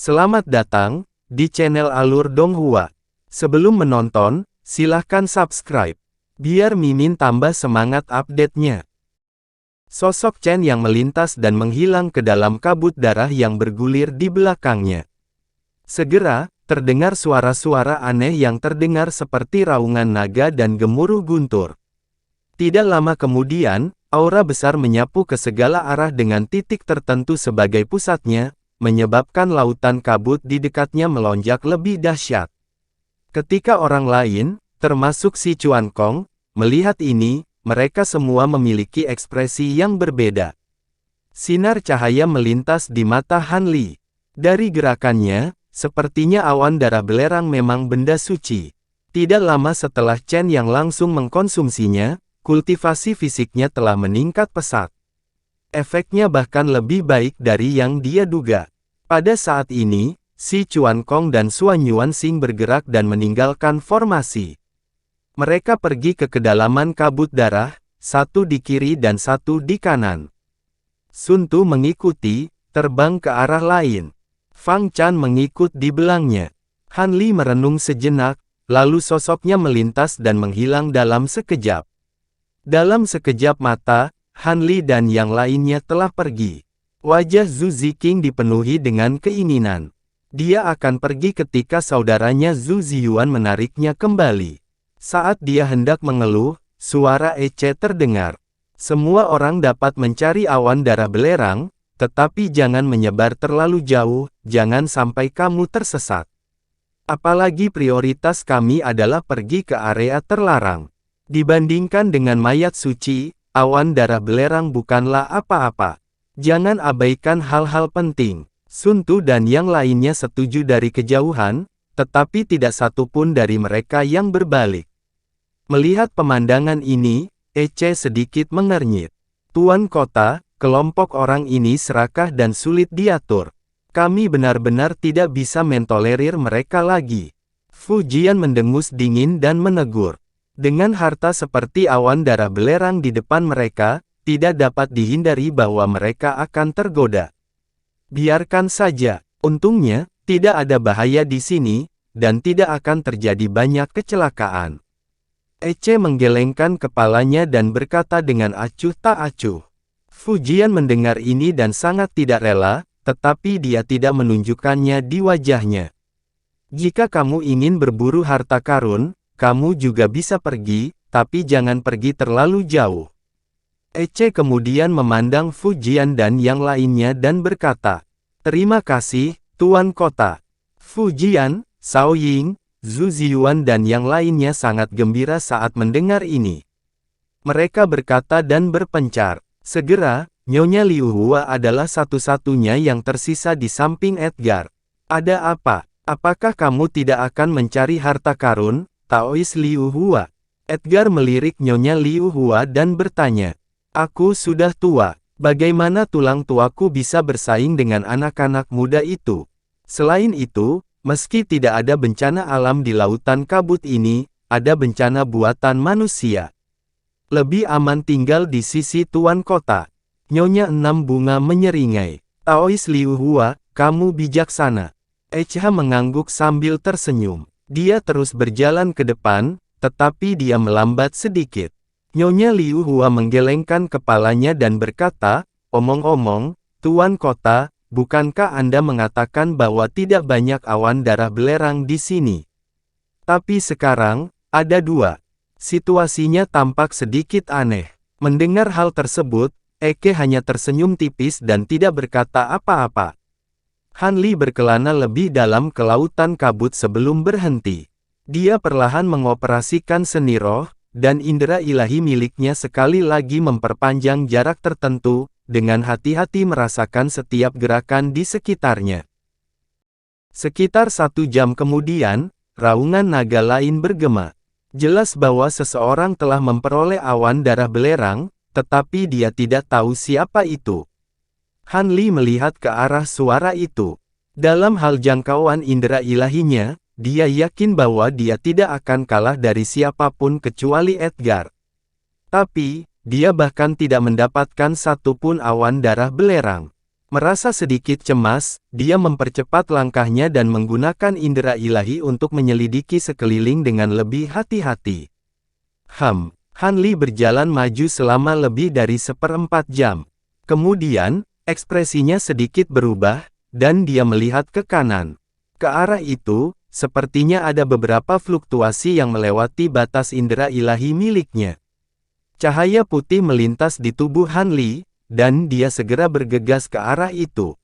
Selamat datang di channel Alur Donghua. Sebelum menonton, silahkan subscribe, biar Mimin tambah semangat update-nya. Sosok Chen yang melintas dan menghilang ke dalam kabut darah yang bergulir di belakangnya. Segera, terdengar suara-suara aneh yang terdengar seperti raungan naga dan gemuruh guntur. Tidak lama kemudian, aura besar menyapu ke segala arah dengan titik tertentu sebagai pusatnya, menyebabkan lautan kabut di dekatnya melonjak lebih dahsyat. Ketika orang lain, termasuk si Chuan Kong, melihat ini, mereka semua memiliki ekspresi yang berbeda. Sinar cahaya melintas di mata Han Li. Dari gerakannya, sepertinya awan darah belerang memang benda suci. Tidak lama setelah Chen yang langsung mengkonsumsinya, kultivasi fisiknya telah meningkat pesat. Efeknya bahkan lebih baik dari yang dia duga. Pada saat ini, si Chuan Kong dan Suan Yuanxing bergerak dan meninggalkan formasi. Mereka pergi ke kedalaman kabut darah, satu di kiri dan satu di kanan. Sun Tu mengikuti, terbang ke arah lain. Fang Chan mengikut di belangnya. Han Li merenung sejenak, lalu sosoknya melintas dan menghilang dalam sekejap. Dalam sekejap mata, Han Li dan yang lainnya telah pergi. Wajah Zhu Ziqing dipenuhi dengan keinginan. Dia akan pergi ketika saudaranya Zhu Ziyuan menariknya kembali. Saat dia hendak mengeluh, suara Ece terdengar. Semua orang dapat mencari awan darah belerang, tetapi jangan menyebar terlalu jauh, jangan sampai kamu tersesat. Apalagi prioritas kami adalah pergi ke area terlarang. Dibandingkan dengan mayat suci, awan darah belerang bukanlah apa-apa. Jangan abaikan hal-hal penting. Sun Tu dan yang lainnya setuju dari kejauhan, tetapi tidak satu pun dari mereka yang berbalik. Melihat pemandangan ini, Ece sedikit mengernyit. Tuan Kota, kelompok orang ini serakah dan sulit diatur. Kami benar-benar tidak bisa mentolerir mereka lagi. Fu Jian mendengus dingin dan menegur. Dengan harta seperti awan darah belerang di depan mereka, tidak dapat dihindari bahwa mereka akan tergoda. Biarkan saja, untungnya, tidak ada bahaya di sini, dan tidak akan terjadi banyak kecelakaan. Ece menggelengkan kepalanya dan berkata dengan acuh tak acuh. Fu Jian mendengar ini dan sangat tidak rela, tetapi dia tidak menunjukkannya di wajahnya. Jika kamu ingin berburu harta karun, kamu juga bisa pergi, tapi jangan pergi terlalu jauh. Ece kemudian memandang Fu Jian dan yang lainnya dan berkata, "Terima kasih, Tuan Kota." Fu Jian, Cao Ying, Zhu Ziyuan dan yang lainnya sangat gembira saat mendengar ini. Mereka berkata dan berpencar. Segera, Nyonya Liu Hua adalah satu-satunya yang tersisa di samping Edgar. "Ada apa? Apakah kamu tidak akan mencari harta karun, Taois Liu Hua?" Edgar melirik Nyonya Liu Hua dan bertanya, "Aku sudah tua, bagaimana tulang tuaku bisa bersaing dengan anak-anak muda itu? Selain itu, meski tidak ada bencana alam di lautan kabut ini, ada bencana buatan manusia. Lebih aman tinggal di sisi Tuan Kota." Nyonya Enam Bunga menyeringai. "Taois Liu Hua, kamu bijaksana." Echa mengangguk sambil tersenyum. Dia terus berjalan ke depan, tetapi dia melambat sedikit. Nyonya Liu Hua menggelengkan kepalanya dan berkata, "Omong-omong, Tuan Kota, bukankah Anda mengatakan bahwa tidak banyak awan darah belerang di sini? Tapi sekarang, ada dua." Situasinya tampak sedikit aneh. Mendengar hal tersebut, Eke hanya tersenyum tipis dan tidak berkata apa-apa. Han Li berkelana lebih dalam ke lautan kabut sebelum berhenti. Dia perlahan mengoperasikan seni roh, dan indera ilahi miliknya sekali lagi memperpanjang jarak tertentu, dengan hati-hati merasakan setiap gerakan di sekitarnya. Sekitar 1 jam kemudian, raungan naga lain bergema. Jelas bahwa seseorang telah memperoleh awan darah belerang, tetapi dia tidak tahu siapa itu. Han Li melihat ke arah suara itu. Dalam hal jangkauan indera ilahinya, dia yakin bahwa dia tidak akan kalah dari siapapun kecuali Edgar. Tapi, dia bahkan tidak mendapatkan satupun awan darah belerang. Merasa sedikit cemas, dia mempercepat langkahnya dan menggunakan indera ilahi untuk menyelidiki sekeliling dengan lebih hati-hati. Han Li berjalan maju selama lebih dari 1/4 jam. Kemudian, ekspresinya sedikit berubah, dan dia melihat ke kanan. Ke arah itu, sepertinya ada beberapa fluktuasi yang melewati batas indera ilahi miliknya. Cahaya putih melintas di tubuh Han Li, dan dia segera bergegas ke arah itu.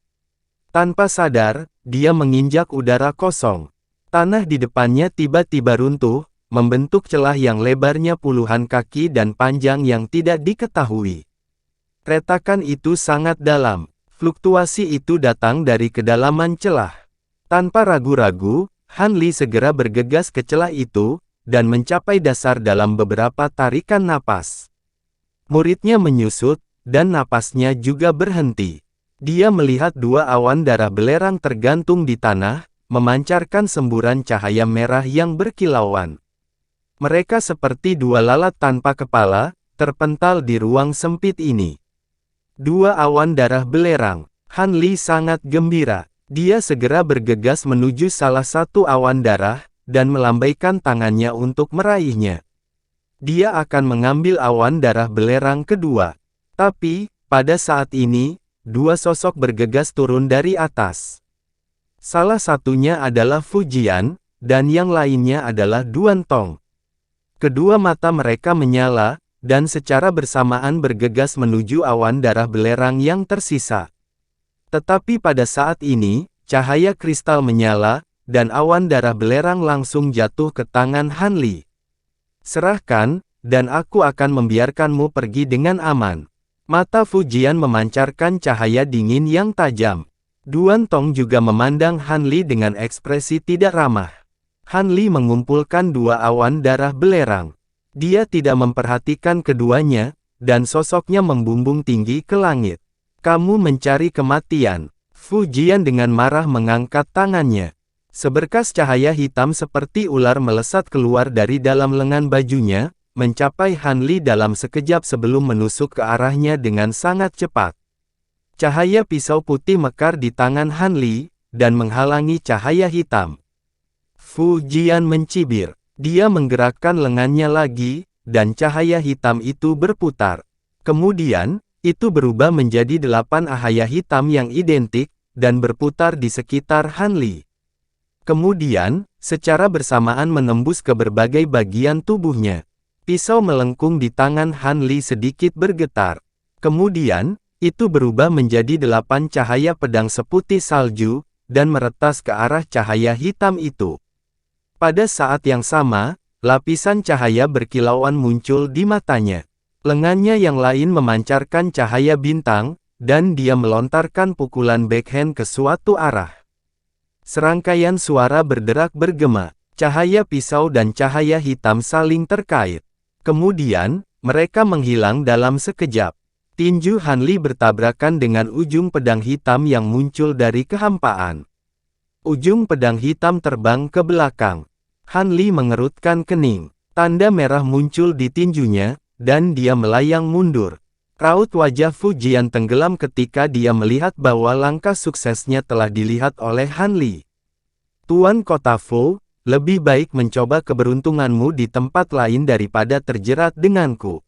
Tanpa sadar, dia menginjak udara kosong. Tanah di depannya tiba-tiba runtuh, membentuk celah yang lebarnya puluhan kaki dan panjang yang tidak diketahui. Retakan itu sangat dalam. Fluktuasi itu datang dari kedalaman celah. Tanpa ragu-ragu, Han Li segera bergegas ke celah itu, dan mencapai dasar dalam beberapa tarikan napas. Muridnya menyusut, dan napasnya juga berhenti. Dia melihat dua awan darah belerang tergantung di tanah, memancarkan semburan cahaya merah yang berkilauan. Mereka seperti dua lalat tanpa kepala, terpental di ruang sempit ini. Dua awan darah belerang. Han Li sangat gembira. Dia segera bergegas menuju salah satu awan darah, dan melambaikan tangannya untuk meraihnya. Dia akan mengambil awan darah belerang kedua. Tapi, pada saat ini, dua sosok bergegas turun dari atas. Salah satunya adalah Fu Jian, dan yang lainnya adalah Duan Tong. Kedua mata mereka menyala, dan secara bersamaan bergegas menuju awan darah belerang yang tersisa. Tetapi pada saat ini, cahaya kristal menyala, dan awan darah belerang langsung jatuh ke tangan Han Li. Serahkan, dan aku akan membiarkanmu pergi dengan aman. Mata Fu Jian memancarkan cahaya dingin yang tajam. Duan Tong juga memandang Han Li dengan ekspresi tidak ramah. Han Li mengumpulkan dua awan darah belerang. Dia tidak memperhatikan keduanya, dan sosoknya membumbung tinggi ke langit. Kamu mencari kematian. Fu Jian dengan marah mengangkat tangannya. Seberkas cahaya hitam seperti ular melesat keluar dari dalam lengan bajunya, mencapai Han Li dalam sekejap sebelum menusuk ke arahnya dengan sangat cepat. Cahaya pisau putih mekar di tangan Han Li, dan menghalangi cahaya hitam. Fu Jian mencibir. Dia menggerakkan lengannya lagi, dan cahaya hitam itu berputar. Kemudian, itu berubah menjadi 8 cahaya hitam yang identik, dan berputar di sekitar Han Li. Kemudian, secara bersamaan menembus ke berbagai bagian tubuhnya. Pisau melengkung di tangan Han Li sedikit bergetar. Kemudian, itu berubah menjadi 8 cahaya pedang seputih salju, dan meretas ke arah cahaya hitam itu. Pada saat yang sama, lapisan cahaya berkilauan muncul di matanya. Lengannya yang lain memancarkan cahaya bintang, dan dia melontarkan pukulan backhand ke suatu arah. Serangkaian suara berderak bergema, cahaya pisau dan cahaya hitam saling terkait. Kemudian, mereka menghilang dalam sekejap. Tinju Han Li bertabrakan dengan ujung pedang hitam yang muncul dari kehampaan. Ujung pedang hitam terbang ke belakang. Han Li mengerutkan kening. Tanda merah muncul di tinjunya, dan dia melayang mundur. Raut wajah Fu Jian tenggelam ketika dia melihat bahwa langkah suksesnya telah dilihat oleh Han Li. Tuan Kota Fu, lebih baik mencoba keberuntunganmu di tempat lain daripada terjerat denganku.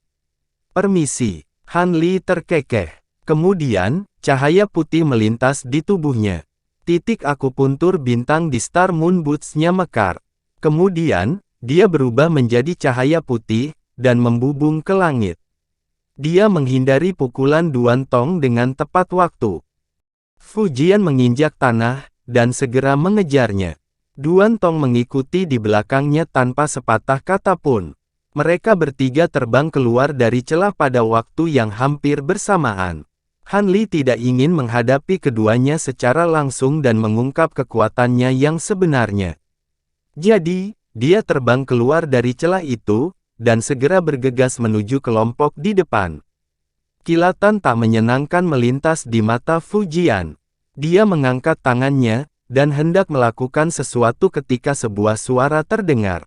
Permisi. Han Li terkekeh. Kemudian, cahaya putih melintas di tubuhnya. Titik akupuntur bintang di Star Moon Boots-nya mekar. Kemudian, dia berubah menjadi cahaya putih, dan membubung ke langit. Dia menghindari pukulan Duan Tong dengan tepat waktu. Fu Jian menginjak tanah, dan segera mengejarnya. Duan Tong mengikuti di belakangnya tanpa sepatah kata pun. Mereka bertiga terbang keluar dari celah pada waktu yang hampir bersamaan. Han Li tidak ingin menghadapi keduanya secara langsung dan mengungkap kekuatannya yang sebenarnya. Jadi, dia terbang keluar dari celah itu, dan segera bergegas menuju kelompok di depan. Kilatan tak menyenangkan melintas di mata Fu Jian. Dia mengangkat tangannya, dan hendak melakukan sesuatu ketika sebuah suara terdengar.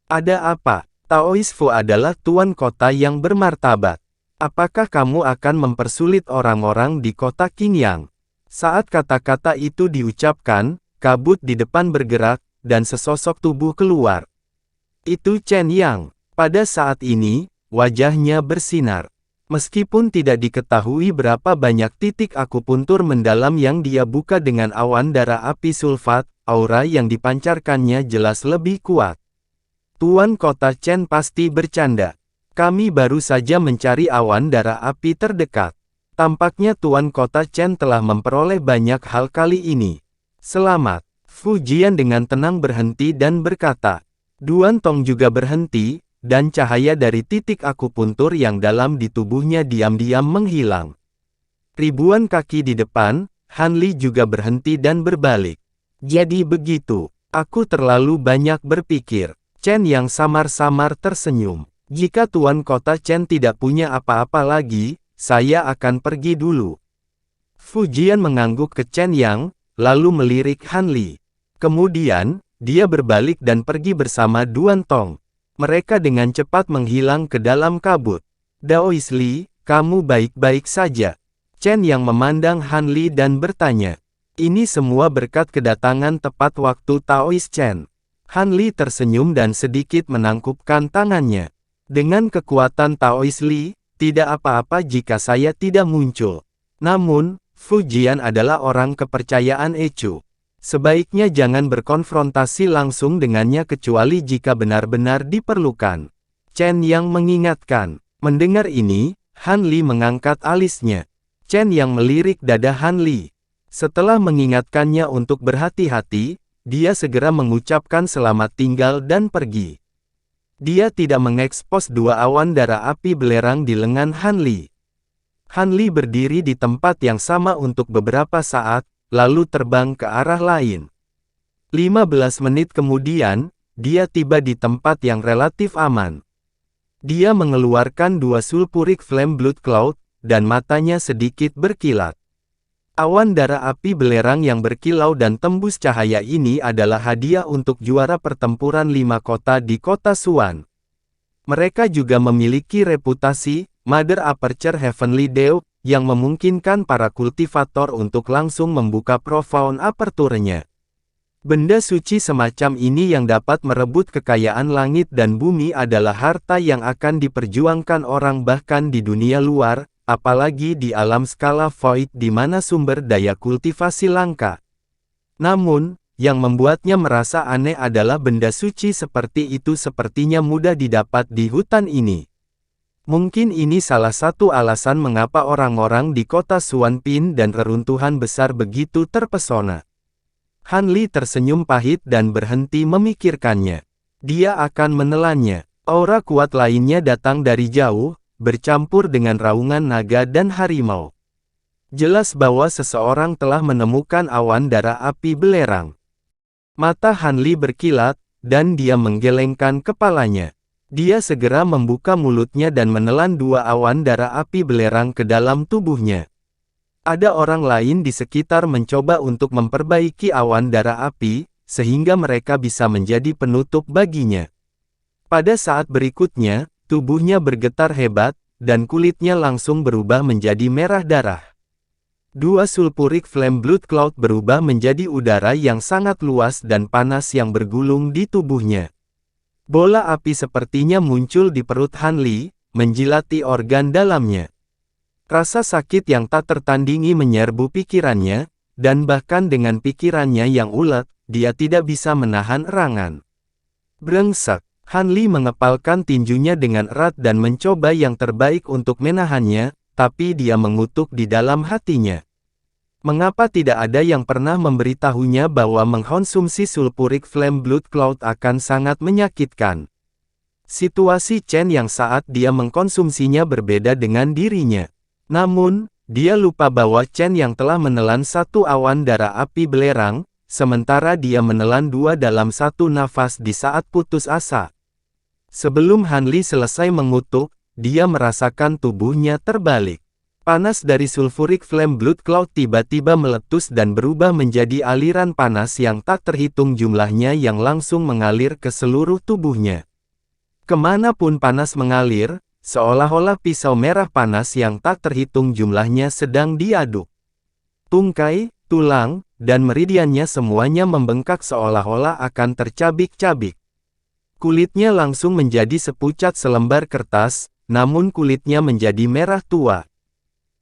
Ada apa? Taois Fu adalah tuan kota yang bermartabat. Apakah kamu akan mempersulit orang-orang di kota Qingyang? Saat kata-kata itu diucapkan, kabut di depan bergerak, dan sesosok tubuh keluar. Itu Chen Yang. Pada saat ini, wajahnya bersinar. Meskipun tidak diketahui berapa banyak titik akupuntur mendalam yang dia buka dengan awan darah api sulfat, aura yang dipancarkannya jelas lebih kuat. Tuan Kota Chen pasti bercanda. Kami baru saja mencari awan darah api terdekat. Tampaknya Tuan Kota Chen telah memperoleh banyak hal kali ini. Selamat. Fu Jian dengan tenang berhenti dan berkata. Duan Tong juga berhenti, dan cahaya dari titik akupuntur yang dalam di tubuhnya diam-diam menghilang. Ribuan kaki di depan, Han Li juga berhenti dan berbalik. Jadi begitu, aku terlalu banyak berpikir. Chen yang samar-samar tersenyum. Jika Tuan Kota Chen tidak punya apa-apa lagi, saya akan pergi dulu. Fu Jian mengangguk ke Chen Yang, lalu melirik Han Li. Kemudian, dia berbalik dan pergi bersama Duan Tong. Mereka dengan cepat menghilang ke dalam kabut. Daois Li, kamu baik-baik saja. Chen Yang memandang Han Li dan bertanya. Ini semua berkat kedatangan tepat waktu Taois Chen. Han Li tersenyum dan sedikit menangkupkan tangannya. Dengan kekuatan Taois Li, tidak apa-apa jika saya tidak muncul. Namun, Fu Jian adalah orang kepercayaan Ecu. Sebaiknya jangan berkonfrontasi langsung dengannya kecuali jika benar-benar diperlukan. Chen Yang mengingatkan. Mendengar ini, Han Li mengangkat alisnya. Chen Yang melirik dada Han Li. Setelah mengingatkannya untuk berhati-hati, dia segera mengucapkan selamat tinggal dan pergi. Dia tidak mengekspos dua awan darah api belerang di lengan Han Li. Han Li berdiri di tempat yang sama untuk beberapa saat, lalu terbang ke arah lain. 15 menit kemudian, dia tiba di tempat yang relatif aman. Dia mengeluarkan dua sulfuric flame blood cloud, dan matanya sedikit berkilat. Awan darah api belerang yang berkilau dan tembus cahaya ini adalah hadiah untuk juara pertempuran 5 kota di kota Suan. Mereka juga memiliki reputasi, Mother Aperture Heavenly Dew, yang memungkinkan para kultivator untuk langsung membuka profound aperturenya. Benda suci semacam ini yang dapat merebut kekayaan langit dan bumi adalah harta yang akan diperjuangkan orang bahkan di dunia luar, apalagi di alam skala void di mana sumber daya kultivasi langka. Namun, yang membuatnya merasa aneh adalah benda suci seperti itu sepertinya mudah didapat di hutan ini. Mungkin ini salah satu alasan mengapa orang-orang di kota Suanpin dan reruntuhan besar begitu terpesona. Han Li tersenyum pahit dan berhenti memikirkannya. Dia akan menelannya. Aura kuat lainnya datang dari jauh, bercampur dengan raungan naga dan harimau. Jelas bahwa seseorang telah menemukan awan darah api belerang. Mata Han Li berkilat, dan dia menggelengkan kepalanya. Dia segera membuka mulutnya dan menelan dua awan darah api belerang ke dalam tubuhnya. Ada orang lain di sekitar mencoba untuk memperbaiki awan darah api, sehingga mereka bisa menjadi penutup baginya. Pada saat berikutnya, tubuhnya bergetar hebat, dan kulitnya langsung berubah menjadi merah darah. Dua sulfuric flame blood cloud berubah menjadi udara yang sangat luas dan panas yang bergulung di tubuhnya. Bola api sepertinya muncul di perut Han Li, menjilati organ dalamnya. Rasa sakit yang tak tertandingi menyerbu pikirannya, dan bahkan dengan pikirannya yang ulet, dia tidak bisa menahan erangan. Brengsek. Han Li mengepalkan tinjunya dengan erat dan mencoba yang terbaik untuk menahannya, tapi dia mengutuk di dalam hatinya. Mengapa tidak ada yang pernah memberitahunya bahwa mengkonsumsi sulfuric flame blood cloud akan sangat menyakitkan? Situasi Chen yang saat dia mengkonsumsinya berbeda dengan dirinya. Namun, dia lupa bahwa Chen yang telah menelan satu awan darah api belerang, sementara dia menelan dua dalam satu nafas di saat putus asa. Sebelum Han Li selesai mengutuk, dia merasakan tubuhnya terbalik. Panas dari sulfuric flame blood cloud tiba-tiba meletus dan berubah menjadi aliran panas yang tak terhitung jumlahnya yang langsung mengalir ke seluruh tubuhnya. Kemanapun panas mengalir, seolah-olah pisau merah panas yang tak terhitung jumlahnya sedang diaduk. Tungkai, tulang, dan meridiannya semuanya membengkak seolah-olah akan tercabik-cabik. Kulitnya langsung menjadi sepucat selembar kertas, namun kulitnya menjadi merah tua.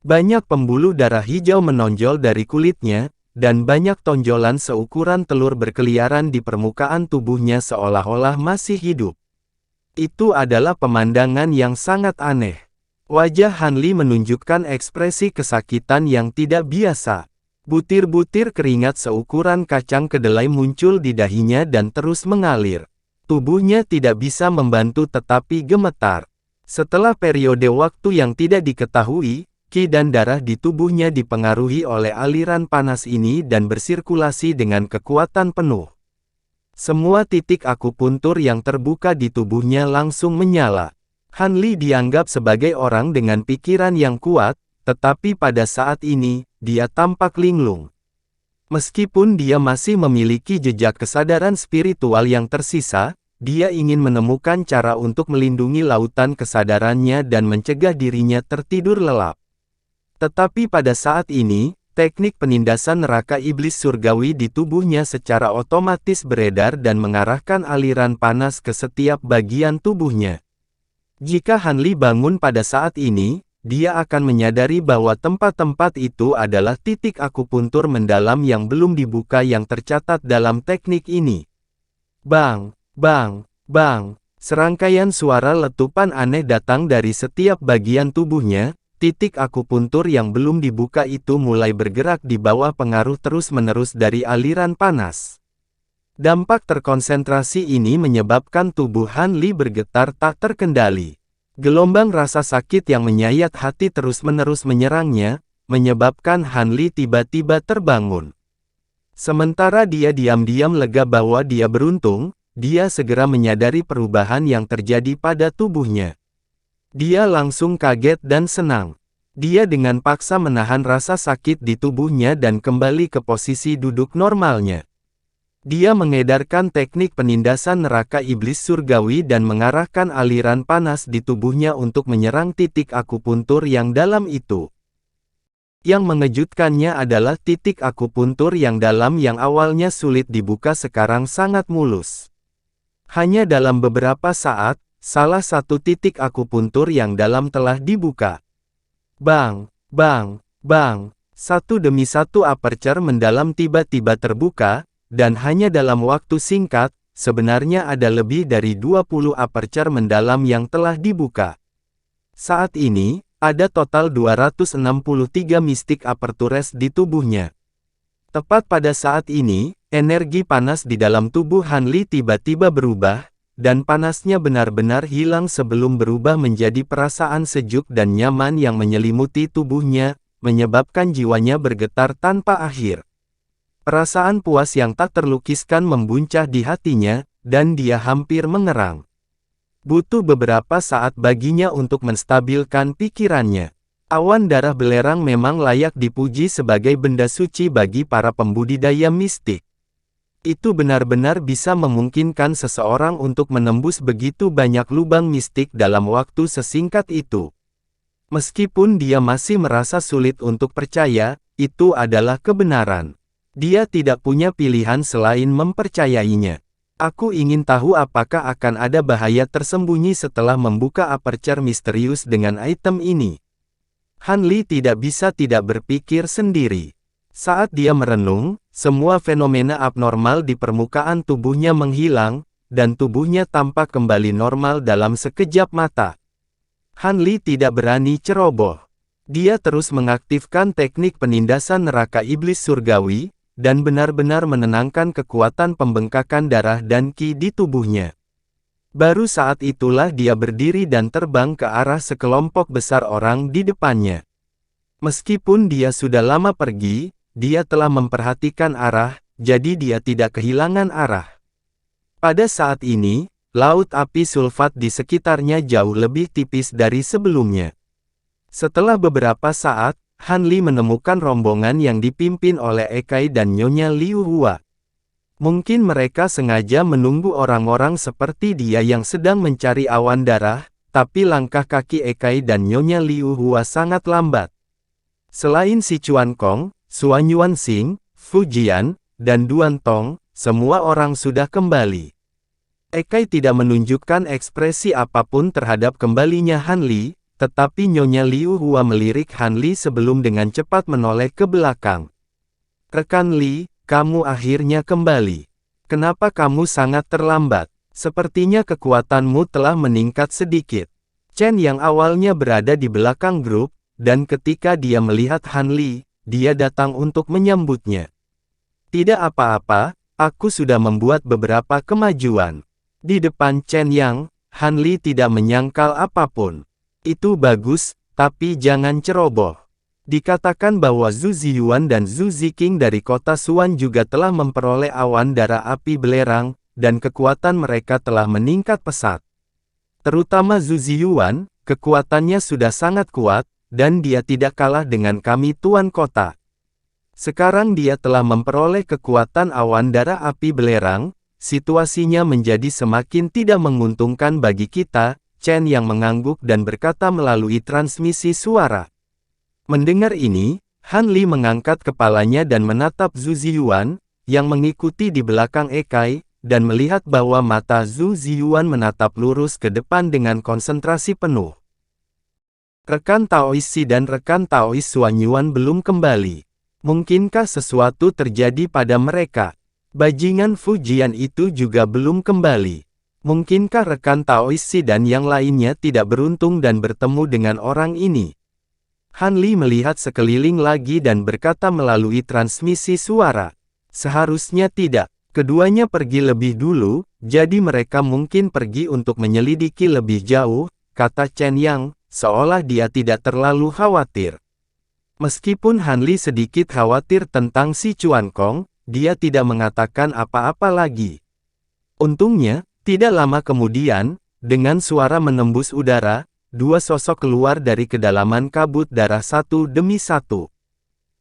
Banyak pembuluh darah hijau menonjol dari kulitnya, dan banyak tonjolan seukuran telur berkeliaran di permukaan tubuhnya seolah-olah masih hidup. Itu adalah pemandangan yang sangat aneh. Wajah Han Li menunjukkan ekspresi kesakitan yang tidak biasa. Butir-butir keringat seukuran kacang kedelai muncul di dahinya dan terus mengalir. Tubuhnya tidak bisa membantu tetapi gemetar. Setelah periode waktu yang tidak diketahui, ki dan darah di tubuhnya dipengaruhi oleh aliran panas ini dan bersirkulasi dengan kekuatan penuh. Semua titik akupuntur yang terbuka di tubuhnya langsung menyala. Han Li dianggap sebagai orang dengan pikiran yang kuat, tetapi pada saat ini, dia tampak linglung. Meskipun dia masih memiliki jejak kesadaran spiritual yang tersisa, dia ingin menemukan cara untuk melindungi lautan kesadarannya dan mencegah dirinya tertidur lelap. Tetapi pada saat ini, teknik penindasan neraka iblis surgawi di tubuhnya secara otomatis beredar dan mengarahkan aliran panas ke setiap bagian tubuhnya. Jika Han Li bangun pada saat ini, dia akan menyadari bahwa tempat-tempat itu adalah titik akupuntur mendalam yang belum dibuka yang tercatat dalam teknik ini. Bang, bang, bang, serangkaian suara letupan aneh datang dari setiap bagian tubuhnya. Titik akupuntur yang belum dibuka itu mulai bergerak di bawah pengaruh terus-menerus dari aliran panas. Dampak terkonsentrasi ini menyebabkan tubuh Han Li bergetar tak terkendali. Gelombang rasa sakit yang menyayat hati terus-menerus menyerangnya, menyebabkan Han Li tiba-tiba terbangun. Sementara dia diam-diam lega bahwa dia beruntung, dia segera menyadari perubahan yang terjadi pada tubuhnya. Dia langsung kaget dan senang. Dia dengan paksa menahan rasa sakit di tubuhnya dan kembali ke posisi duduk normalnya. Dia mengedarkan teknik penindasan neraka iblis surgawi dan mengarahkan aliran panas di tubuhnya untuk menyerang titik akupuntur yang dalam itu. Yang mengejutkannya adalah titik akupuntur yang dalam yang awalnya sulit dibuka sekarang sangat mulus. Hanya dalam beberapa saat, salah satu titik akupuntur yang dalam telah dibuka. Bang, bang, bang, satu demi satu aperture mendalam tiba-tiba terbuka, dan hanya dalam waktu singkat, sebenarnya ada lebih dari 20 aperture mendalam yang telah dibuka. Saat ini, ada total 263 mistik apertures di tubuhnya. Tepat pada saat ini, energi panas di dalam tubuh Han Li tiba-tiba berubah, dan panasnya benar-benar hilang sebelum berubah menjadi perasaan sejuk dan nyaman yang menyelimuti tubuhnya, menyebabkan jiwanya bergetar tanpa akhir. Perasaan puas yang tak terlukiskan membuncah di hatinya, dan dia hampir mengerang. Butuh beberapa saat baginya untuk menstabilkan pikirannya. Awan darah belerang memang layak dipuji sebagai benda suci bagi para pembudidaya mistik. Itu benar-benar bisa memungkinkan seseorang untuk menembus begitu banyak lubang mistik dalam waktu sesingkat itu. Meskipun dia masih merasa sulit untuk percaya, itu adalah kebenaran. Dia tidak punya pilihan selain mempercayainya. Aku ingin tahu apakah akan ada bahaya tersembunyi setelah membuka aperture misterius dengan item ini. Han Li tidak bisa tidak berpikir sendiri. Saat dia merenung, semua fenomena abnormal di permukaan tubuhnya menghilang, dan tubuhnya tampak kembali normal dalam sekejap mata. Han Li tidak berani ceroboh. Dia terus mengaktifkan teknik penindasan neraka iblis surgawi, dan benar-benar menenangkan kekuatan pembengkakan darah dan ki di tubuhnya. Baru saat itulah dia berdiri dan terbang ke arah sekelompok besar orang di depannya. Meskipun dia sudah lama pergi, dia telah memperhatikan arah, jadi dia tidak kehilangan arah. Pada saat ini, laut api sulfat di sekitarnya jauh lebih tipis dari sebelumnya. Setelah beberapa saat, Han Li menemukan rombongan yang dipimpin oleh Ekai dan Nyonya Liu Hua. Mungkin mereka sengaja menunggu orang-orang seperti dia yang sedang mencari awan darah, tapi langkah kaki Ekai dan Nyonya Liu Hua sangat lambat. Selain si Chuan Kong, Suan Yuanxing, Fu Jian, dan Duan Tong, semua orang sudah kembali. Ekai tidak menunjukkan ekspresi apapun terhadap kembalinya Han Li, tetapi Nyonya Liu Hua melirik Han Li sebelum dengan cepat menoleh ke belakang. "Rekan Li, kamu akhirnya kembali. Kenapa kamu sangat terlambat? Sepertinya kekuatanmu telah meningkat sedikit." Chen yang awalnya berada di belakang grup, dan ketika dia melihat Han Li, dia datang untuk menyambutnya. "Tidak apa-apa, aku sudah membuat beberapa kemajuan." Di depan Chen Yang, Han Li tidak menyangkal apapun. "Itu bagus, tapi jangan ceroboh." Dikatakan bahwa Zhu Ziyuan dan Zhu Ziqing dari kota Suan juga telah memperoleh awan darah api belerang, dan kekuatan mereka telah meningkat pesat. Terutama Zhu Ziyuan, kekuatannya sudah sangat kuat, dan dia tidak kalah dengan kami Tuan Kota. Sekarang dia telah memperoleh kekuatan awan darah api belerang, situasinya menjadi semakin tidak menguntungkan bagi kita. Chen yang mengangguk dan berkata melalui transmisi suara. Mendengar ini, Han Li mengangkat kepalanya dan menatap Zhu Ziyuan, yang mengikuti di belakang Ekai, dan melihat bahwa mata Zhu Ziyuan menatap lurus ke depan dengan konsentrasi penuh. Rekan Taois Si dan rekan Taois Suan Yuan belum kembali. Mungkinkah sesuatu terjadi pada mereka? Bajingan Fu Jian itu juga belum kembali. Mungkinkah rekan Taois Si dan yang lainnya tidak beruntung dan bertemu dengan orang ini? Han Li melihat sekeliling lagi dan berkata melalui transmisi suara. Seharusnya tidak. Keduanya pergi lebih dulu, jadi mereka mungkin pergi untuk menyelidiki lebih jauh, kata Chen Yang, seolah dia tidak terlalu khawatir. Meskipun Han Li sedikit khawatir tentang si Chuan Kong, dia tidak mengatakan apa-apa lagi. Untungnya, tidak lama kemudian, dengan suara menembus udara, dua sosok keluar dari kedalaman kabut darah satu demi satu.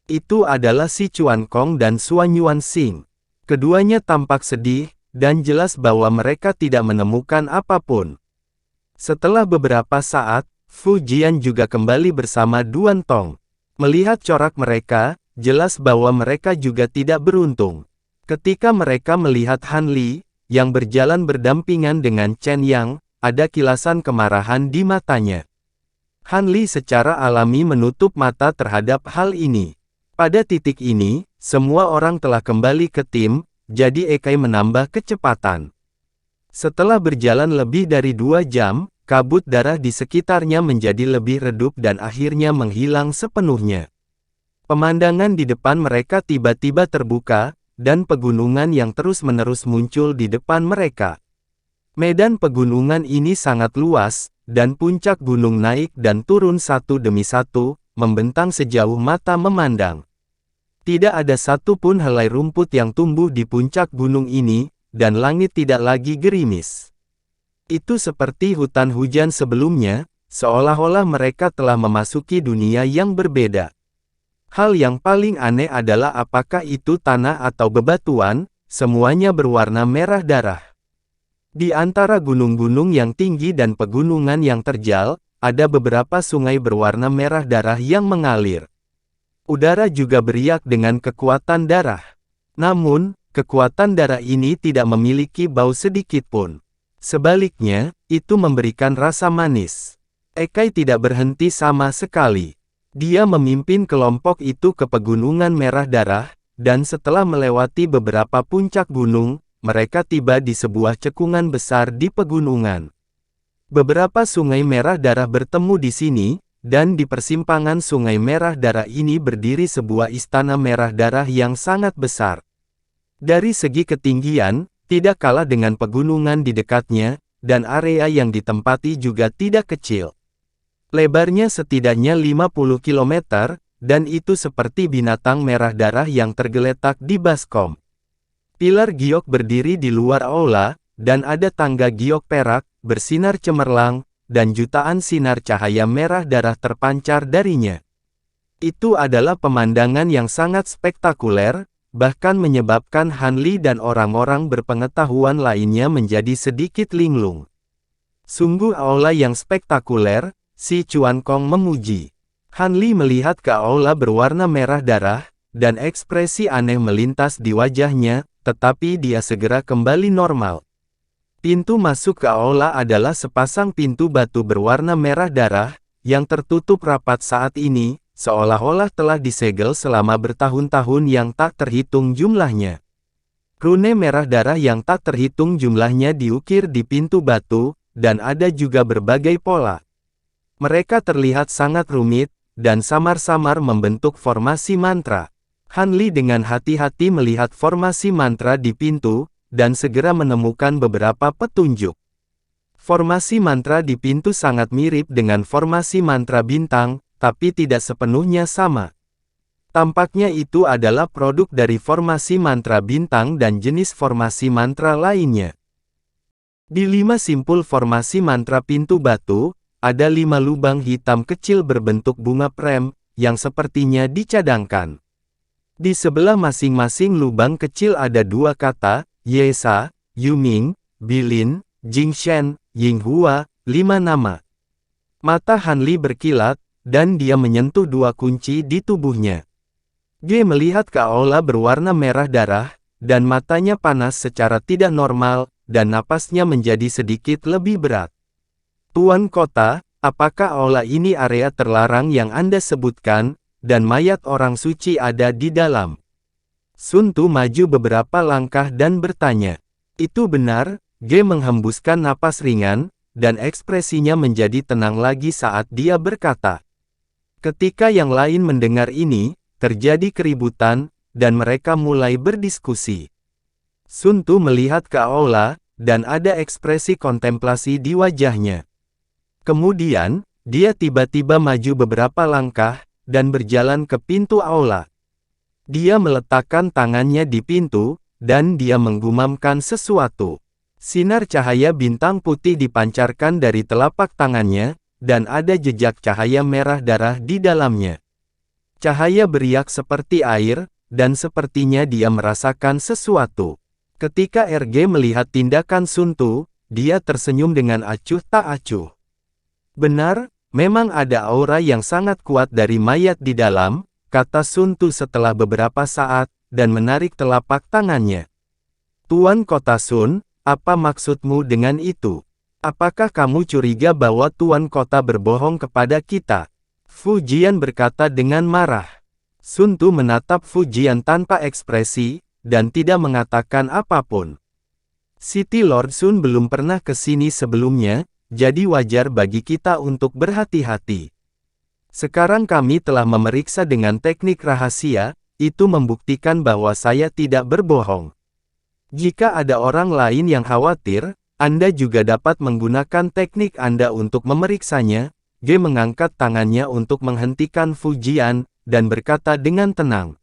Itu adalah si Chuan Kong dan Suan Yuanxing. Keduanya tampak sedih, dan jelas bahwa mereka tidak menemukan apapun. Setelah beberapa saat, Fu Jian juga kembali bersama Duan Tong. Melihat corak mereka, jelas bahwa mereka juga tidak beruntung. Ketika mereka melihat Han Li, yang berjalan berdampingan dengan Chen Yang, ada kilasan kemarahan di matanya. Han Li secara alami menutup mata terhadap hal ini. Pada titik ini, semua orang telah kembali ke tim, jadi Ekai menambah kecepatan. Setelah berjalan lebih dari 2 jam, kabut darah di sekitarnya menjadi lebih redup dan akhirnya menghilang sepenuhnya. Pemandangan di depan mereka tiba-tiba terbuka, dan pegunungan yang terus-menerus muncul di depan mereka. Medan pegunungan ini sangat luas, dan puncak gunung naik dan turun satu demi satu, membentang sejauh mata memandang. Tidak ada satu pun helai rumput yang tumbuh di puncak gunung ini, dan langit tidak lagi gerimis. Itu seperti hutan hujan sebelumnya, seolah-olah mereka telah memasuki dunia yang berbeda. Hal yang paling aneh adalah apakah itu tanah atau bebatuan, semuanya berwarna merah darah. Di antara gunung-gunung yang tinggi dan pegunungan yang terjal, ada beberapa sungai berwarna merah darah yang mengalir. Udara juga beriak dengan kekuatan darah. Namun, kekuatan darah ini tidak memiliki bau sedikit pun. Sebaliknya, itu memberikan rasa manis. Ekai tidak berhenti sama sekali. Dia memimpin kelompok itu ke pegunungan merah darah, dan setelah melewati beberapa puncak gunung, mereka tiba di sebuah cekungan besar di pegunungan. Beberapa sungai merah darah bertemu di sini, dan di persimpangan sungai merah darah ini berdiri sebuah istana merah darah yang sangat besar. Dari segi ketinggian, tidak kalah dengan pegunungan di dekatnya, dan area yang ditempati juga tidak kecil. Lebarnya setidaknya 50 km, dan itu seperti binatang merah darah yang tergeletak di baskom. Pilar giok berdiri di luar aula, dan ada tangga giok perak, bersinar cemerlang, dan jutaan sinar cahaya merah darah terpancar darinya. Itu adalah pemandangan yang sangat spektakuler, bahkan menyebabkan Han Li dan orang-orang berpengetahuan lainnya menjadi sedikit linglung. Sungguh aula yang spektakuler, si Chuan Kong memuji. Han Li melihat ke aula berwarna merah darah, dan ekspresi aneh melintas di wajahnya, tetapi dia segera kembali normal. Pintu masuk ke aula adalah sepasang pintu batu berwarna merah darah, yang tertutup rapat saat ini, seolah-olah telah disegel selama bertahun-tahun yang tak terhitung jumlahnya. Rune merah darah yang tak terhitung jumlahnya diukir di pintu batu, dan ada juga berbagai pola. Mereka terlihat sangat rumit, dan samar-samar membentuk formasi mantra. Han Li dengan hati-hati melihat formasi mantra di pintu, dan segera menemukan beberapa petunjuk. Formasi mantra di pintu sangat mirip dengan formasi mantra bintang, tapi tidak sepenuhnya sama. Tampaknya itu adalah produk dari formasi mantra bintang dan jenis formasi mantra lainnya. Di 5 simpul formasi mantra pintu batu, ada 5 lubang hitam kecil berbentuk bunga prem, yang sepertinya dicadangkan. Di sebelah masing-masing lubang kecil ada 2 kata, Yesa, Yuming, Bilin, Jingshen, Yinghua, 5 nama. Mata Han Li berkilat, dan dia menyentuh 2 kunci di tubuhnya. Ge melihat ke aula berwarna merah darah, dan matanya panas secara tidak normal, dan napasnya menjadi sedikit lebih berat. Tuan Kota, apakah aula ini area terlarang yang Anda sebutkan, dan mayat orang suci ada di dalam? Sun Tu maju beberapa langkah dan bertanya. Itu benar, Ge menghembuskan napas ringan, dan ekspresinya menjadi tenang lagi saat dia berkata. Ketika yang lain mendengar ini, terjadi keributan, dan mereka mulai berdiskusi. Sun Tu melihat ke aula, dan ada ekspresi kontemplasi di wajahnya. Kemudian, dia tiba-tiba maju beberapa langkah, dan berjalan ke pintu aula. Dia meletakkan tangannya di pintu, dan dia menggumamkan sesuatu. Sinar cahaya bintang putih dipancarkan dari telapak tangannya, dan ada jejak cahaya merah darah di dalamnya. Cahaya beriak seperti air, dan sepertinya dia merasakan sesuatu. Ketika RG melihat tindakan Sun Tu, dia tersenyum dengan acuh tak acuh. Benar, memang ada aura yang sangat kuat dari mayat di dalam, kata Sun Tu setelah beberapa saat, dan menarik telapak tangannya. Tuan Kota Sun, apa maksudmu dengan itu? Apakah kamu curiga bahwa Tuan Kota berbohong kepada kita? Fu Jian berkata dengan marah. Sun Tu menatap Fu Jian tanpa ekspresi, dan tidak mengatakan apapun. City Lord Sun belum pernah ke sini sebelumnya, jadi wajar bagi kita untuk berhati-hati. Sekarang kami telah memeriksa dengan teknik rahasia, itu membuktikan bahwa saya tidak berbohong. Jika ada orang lain yang khawatir, Anda juga dapat menggunakan teknik Anda untuk memeriksanya. Ge mengangkat tangannya untuk menghentikan Fu Jian, dan berkata dengan tenang.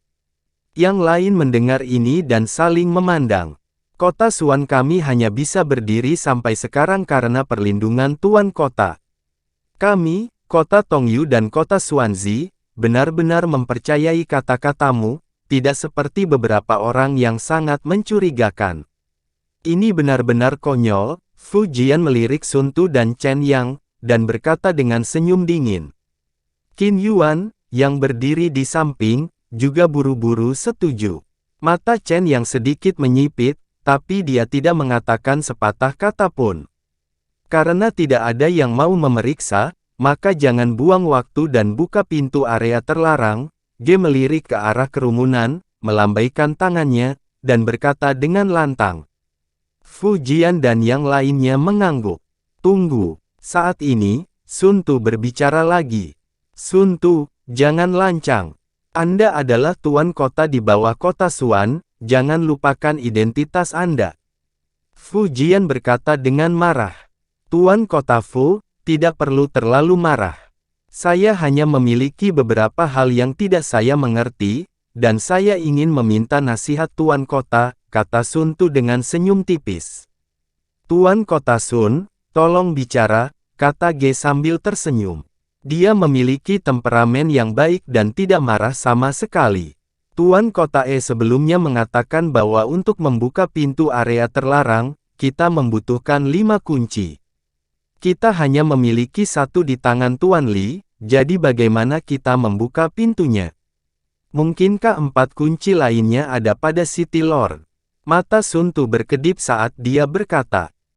Yang lain mendengar ini dan saling memandang. Kota Suan kami hanya bisa berdiri sampai sekarang karena perlindungan Tuan Kota. Kami, Kota Tongyu dan Kota Xuanzi, benar-benar mempercayai kata-katamu, tidak seperti beberapa orang yang sangat mencurigakan. Ini benar-benar konyol, Fu Jian melirik Sun Tu dan Chen Yang, dan berkata dengan senyum dingin. Qin Yuan, yang berdiri di samping, juga buru-buru setuju. Mata Chen yang sedikit menyipit, tapi dia tidak mengatakan sepatah kata pun. Karena tidak ada yang mau memeriksa, maka jangan buang waktu dan buka pintu area terlarang. Ge melirik ke arah kerumunan, melambaikan tangannya, dan berkata dengan lantang. Fu Jian dan yang lainnya mengangguk. Tunggu. Saat ini, Sun Tu berbicara lagi. Sun Tu, jangan lancang. Anda adalah tuan kota di bawah Kota Suan, jangan lupakan identitas Anda. Fu Jian berkata dengan marah. Tuan Kota Fu, tidak perlu terlalu marah. Saya hanya memiliki beberapa hal yang tidak saya mengerti, dan saya ingin meminta nasihat Tuan Kota, kata Sun Tu dengan senyum tipis. Tuan Kota Sun, tolong bicara, kata Ge sambil tersenyum. Dia memiliki temperamen yang baik dan tidak marah sama sekali. Tuan Kota sebelumnya mengatakan bahwa untuk membuka pintu area terlarang, kita membutuhkan 5 kunci. Kita hanya memiliki 1 di tangan Tuan Li, jadi bagaimana kita membuka pintunya? Mungkinkah 4 kunci lainnya ada pada City Lord? Mata Sun Tu berkedip saat dia berkata.